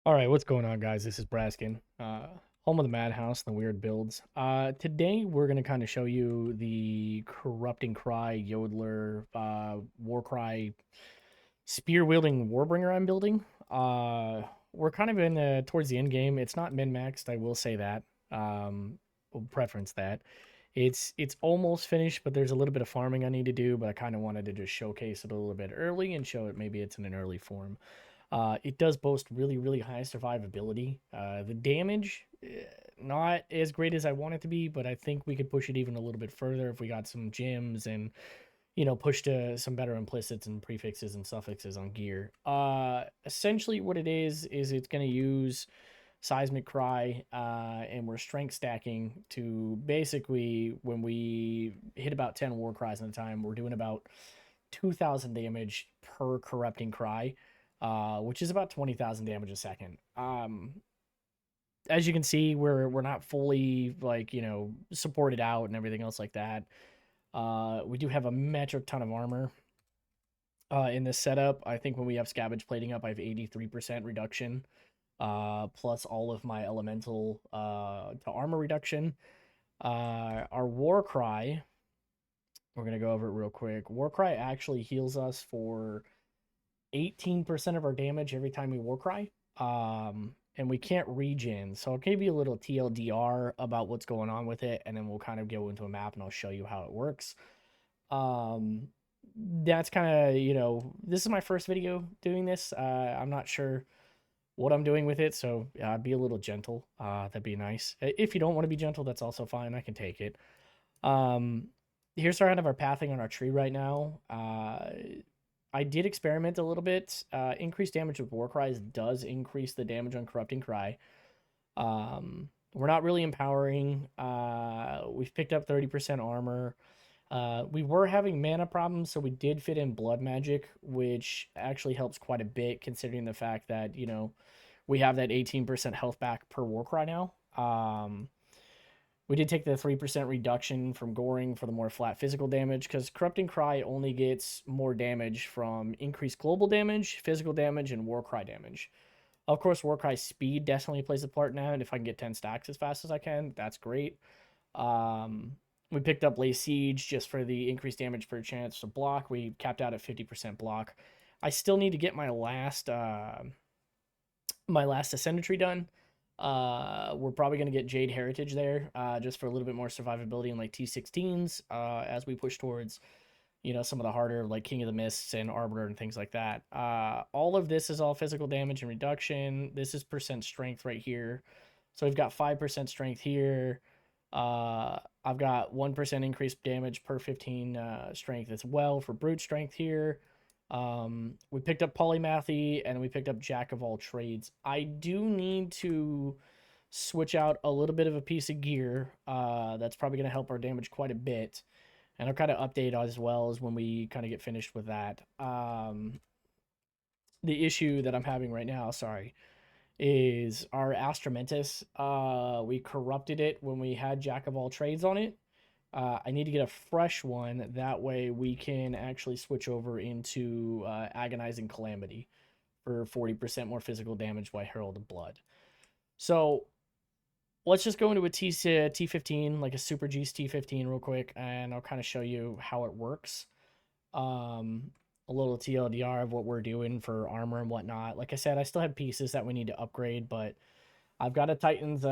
All right, what's going on, guys? This is Braskin, home of the Madhouse and the weird builds. Today we're gonna kind of show you the corrupting cry Yodeler Warcry spear wielding Warbringer I'm building. We're kind of in towards the end game. It's not min maxed, I will say that. Will preference that. It's almost finished, but there's a little bit of farming I need to do. But I kind of wanted to just showcase it a little bit early and show it maybe it's in an early form. It does boast really, really high survivability. The damage, not as great as I want it to be, but I think we could push it even a little bit further if we got some gems and, push to some better implicits and prefixes and suffixes on gear. Essentially, what it is it's going to use seismic cry, and we're strength stacking to basically when we hit about 10 war cries at a time, we're doing about 2,000 damage per corrupting cry, which is about 20,000 damage a second. As you can see, we're not fully supported out and everything else like that. We do have a metric ton of armor in this setup. I think when we have scavenge plating up, I have 83% reduction, plus all of my elemental to armor reduction. Our war cry, we're gonna go over it real quick. War cry actually heals us for 18% of our damage every time we Warcry. And we can't regen. So I'll give you a little TLDR about what's going on with it, and then we'll kind of go into a map and I'll show you how it works. That's kind of, this is my first video doing this. I'm not sure what I'm doing with it, so be a little gentle. That'd be nice. If you don't want to be gentle, that's also fine. I can take it. Here's kind of our pathing on our tree right now. I did experiment a little bit. Increased damage with War Cries does increase the damage on Corrupting Cry. We're not really empowering. We've picked up 30% armor. We were having mana problems, so we did fit in Blood Magic, which actually helps quite a bit considering the fact that, we have that 18% health back per Warcry now. We did take the 3% reduction from Goring for the more flat physical damage, because Corrupting Cry only gets more damage from increased global damage, physical damage, and Warcry damage. Of course, Warcry speed definitely plays a part now, and if I can get 10 stacks as fast as I can, that's great. We picked up Lay Siege just for the increased damage per chance to block. We capped out at 50% block. I still need to get my last Ascendancy done. We're probably going to get Jade Heritage there, just for a little bit more survivability in like T16s, as we push towards, some of the harder like King of the Mists and Arbiter and things like that. All of this is all physical damage and reduction. This is percent strength right here. So we've got 5% strength here. I've got 1% increased damage per 15 strength as well for brute strength here. We picked up Polymathy and we picked up Jack of all trades. I do need to switch out a little bit of a piece of gear. That's probably going to help our damage quite a bit. And I'll kind of update as well as when we kind of get finished with that. The issue that I'm having right now, sorry, is our Astramentus. We corrupted it when we had Jack of all trades on it. I need to get a fresh one. That way we can actually switch over into Agonizing Calamity for 40% more physical damage by Herald of Blood. So let's just go into a T15, like a Super G's T15 real quick, and I'll kind of show you how it works. A little TLDR of what we're doing for armor and whatnot. Like I said, I still have pieces that we need to upgrade, but I've got a Titan's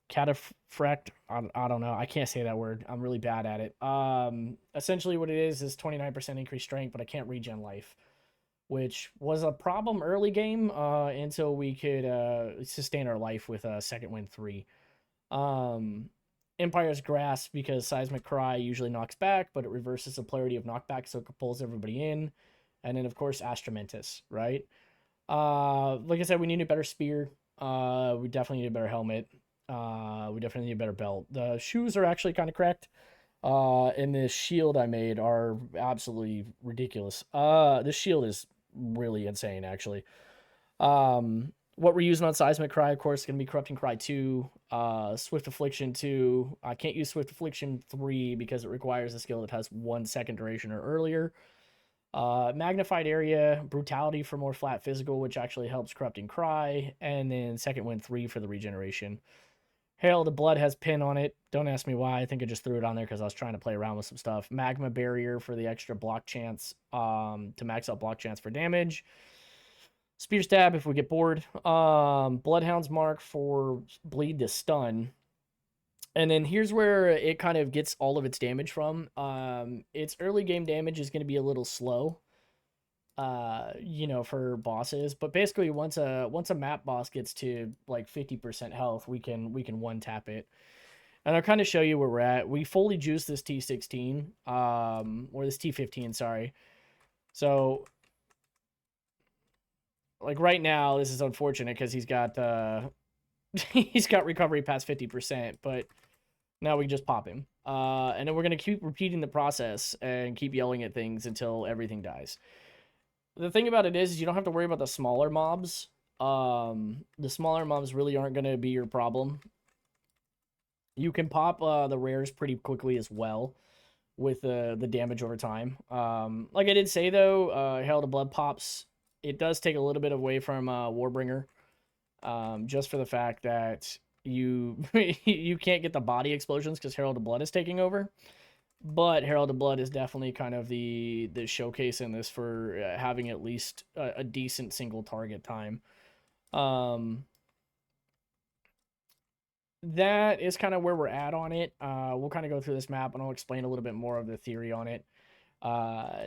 Cataphracт. I don't know. I can't say that word. I'm really bad at it. Essentially what it is 29% increased strength, but I can't regen life, which was a problem early game, until we could sustain our life with a second wind 3. Empire's Grasp, because Seismic Cry usually knocks back, but it reverses the polarity of knockback, so it pulls everybody in. And then, of course, Astramentus, right? Like I said, we need a better spear. We definitely need a better helmet. We definitely need a better belt. The shoes are actually kind of cracked. And this shield I made are absolutely ridiculous. This shield is really insane, actually. What we're using on Seismic Cry, of course, is going to be Corrupting Cry 2, Swift Affliction 2. I can't use Swift Affliction 3 because it requires a skill that has 1 second duration or earlier. Magnified area, brutality for more flat physical, which actually helps corrupting cry, and then second wind 3 for the regeneration. Herald of Blood has pin on it. Don't ask me why. I think I just threw it on there because I was trying to play around with some stuff. Magma barrier for the extra block chance, to max out block chance for damage. Spear stab if we get bored. Bloodhound's mark for bleed to stun. And then here's where it kind of gets all of its damage from. Its early game damage is going to be a little slow, for bosses. But basically, once a map boss gets to like 50% health, we can one tap it. And I'll kind of show you where we're at. We fully juiced this T16, or this T15, sorry. So, like right now, this is unfortunate because he's got he's got recovery past 50%, but now we can just pop him. And then we're going to keep repeating the process and keep yelling at things until everything dies. The thing about it is you don't have to worry about the smaller mobs. The smaller mobs really aren't going to be your problem. You can pop the rares pretty quickly as well with the damage over time. Like I did say, though, Herald of Blood pops. It does take a little bit away from Warbringer, just for the fact that you you can't get the body explosions because Herald of Blood is taking over. But Herald of Blood is definitely kind of the showcase in this for having at least a decent single target time. That is kind of where we're at on it. We'll kind of go through this map and I'll explain a little bit more of the theory on it.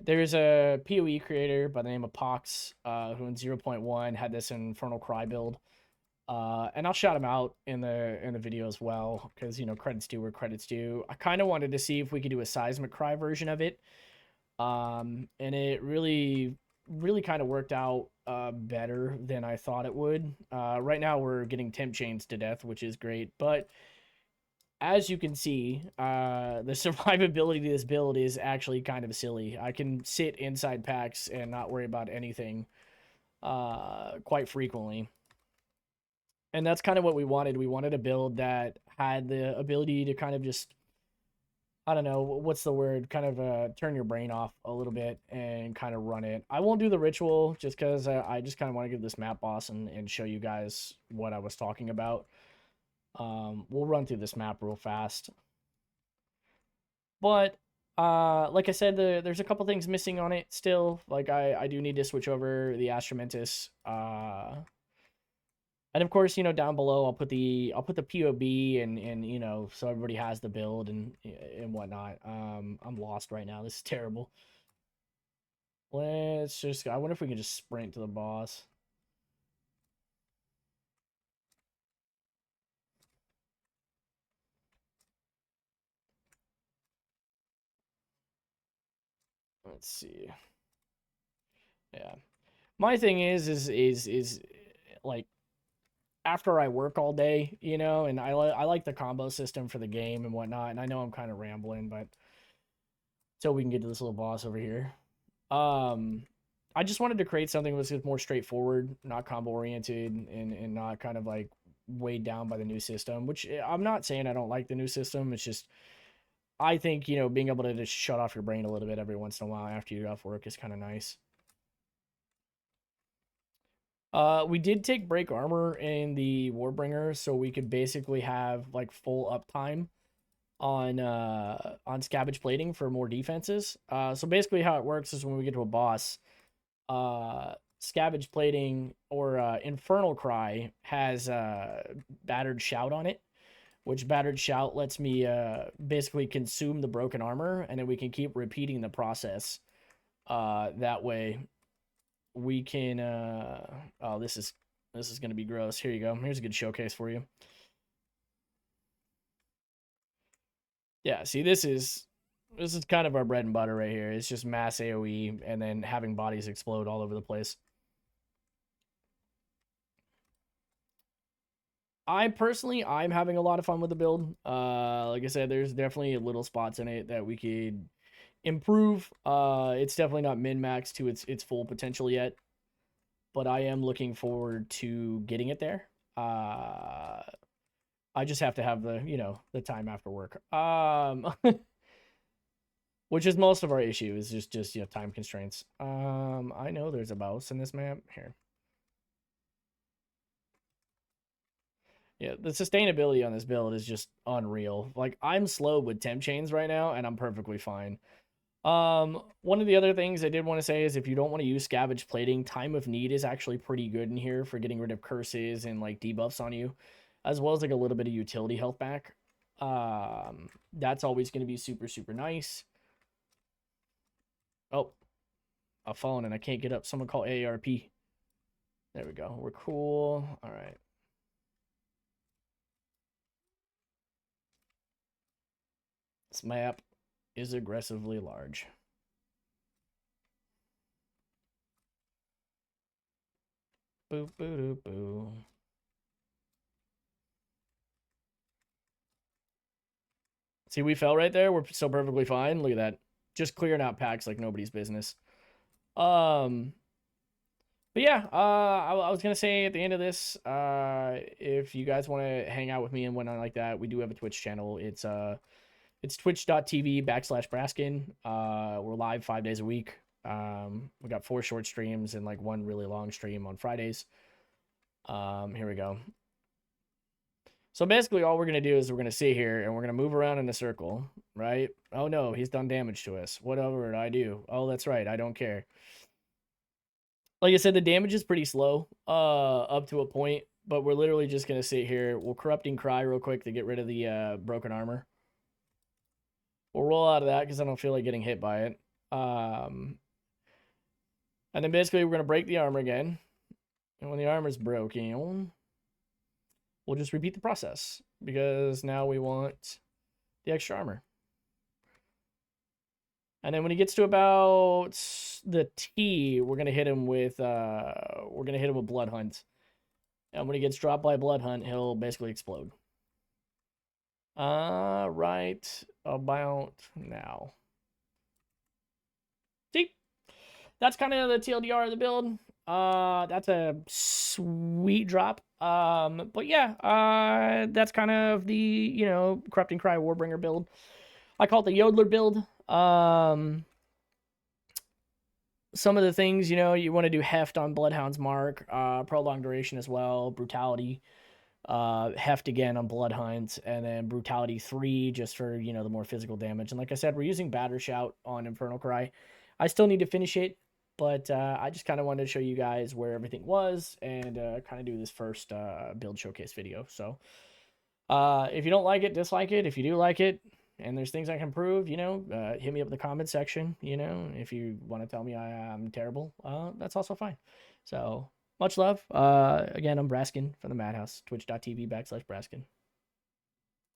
There's a PoE creator by the name of Pox, who in 0.1 had this Infernal Cry build. And I'll shout him out in the video as well, because credits due where credits due. I kind of wanted to see if we could do a Seismic Cry version of it, and it really kind of worked out better than I thought it would. Right now we're getting temp chains to death, which is great, but as you can see, the survivability of this build is actually kind of silly. I can sit inside packs and not worry about anything quite frequently. And that's kind of what we wanted. We wanted a build that had the ability to kind of just, I don't know, what's the word? Kind of turn your brain off a little bit and kind of run it. I won't do the ritual just because I just kind of want to give this map boss and show you guys what I was talking about. We'll run through this map real fast. But like I said, there's a couple things missing on it still. Like I do need to switch over the Astramentus. And of course, down below I'll put the POB and so everybody has the build and whatnot. I'm lost right now. This is terrible. I wonder if we can just sprint to the boss. Let's see. Yeah. My thing is like after I work all day, and I like the combo system for the game and whatnot. And I know I'm kind of rambling, but so we can get to this little boss over here. I just wanted to create something that was more straightforward, not combo oriented, and not kind of like weighed down by the new system. Which I'm not saying I don't like the new system. It's just I think being able to just shut off your brain a little bit every once in a while after you're off work is kind of nice. We did take break armor in the Warbringer, so we could basically have like full uptime on Scabbage plating for more defenses. So basically how it works is when we get to a boss, Scabbage plating or Infernal Cry has Battered Shout on it, which Battered Shout lets me basically consume the broken armor, and then we can keep repeating the process. That way we can oh, this is gonna be gross. Here you go. Here's a good showcase for you. Yeah, see, this is kind of our bread and butter right here. It's just mass AoE and then having bodies explode all over the place. I'm having a lot of fun with the build. Like I said, there's definitely little spots in it that we could improve. It's definitely not min-max to its full potential yet, but I am looking forward to getting it there. I just have to have the time after work. which is most of our issue, is just you know, time constraints. I know there's a mouse in this map. Here. Yeah, the sustainability on this build is just unreal. Like, I'm slow with temp chains right now, and I'm perfectly fine. One of the other things I did want to say is if you don't want to use scavenge plating, time of need is actually pretty good in here for getting rid of curses and like debuffs on you, as well as like a little bit of utility health back. That's always going to be super, super nice. Oh, I've fallen and I can't get up. Someone call AARP. There we go. We're cool. All right. This map is aggressively large. Boo, boo, doo, boo. See, we fell right there. We're so perfectly fine. Look at that. Just clearing out packs like nobody's business. But yeah, I was gonna say at the end of this, if you guys want to hang out with me and whatnot like that, we do have a Twitch channel. It's twitch.tv/Braskin. We're live 5 days a week. We got 4 short streams and like 1 really long stream on Fridays. Here we go. So basically all we're going to do is we're going to sit here and we're going to move around in a circle, right? Oh no, he's done damage to us. Whatever did I do? Oh, that's right. I don't care. Like I said, the damage is pretty slow, up to a point, but we're literally just going to sit here. We'll Corrupting Cry real quick to get rid of the broken armor. We'll roll out of that because I don't feel like getting hit by it. And then basically we're going to break the armor again. And when the armor's broken, we'll just repeat the process because now we want the extra armor. And then when he gets to about the T, we're gonna hit him with Blood Hunt. And when he gets dropped by Blood Hunt, he'll basically explode. Right about now. See, that's kind of the TLDR of the build. That's a sweet drop. But yeah, that's kind of the, you know, Corrupting Cry Warbringer build. I call it the Yodeler build. Some of the things, you know, you want to do Heft on Bloodhound's Mark, Prolonged Duration as well, Brutality, Heft again on Blood Hunt, and then Brutality 3 just for, you know, the more physical damage. And like I said, we're using Batter Shout on Infernal Cry. I still need to finish it, but I just kind of wanted to show you guys where everything was and kind of do this first build showcase video. So if you don't like it, dislike it. If you do like it, and there's things I can prove, you know, hit me up in the comment section, you know, if you want to tell me I'm terrible, that's also fine. So much love. Again, I'm Braskin from the Madhouse, twitch.tv/Braskin.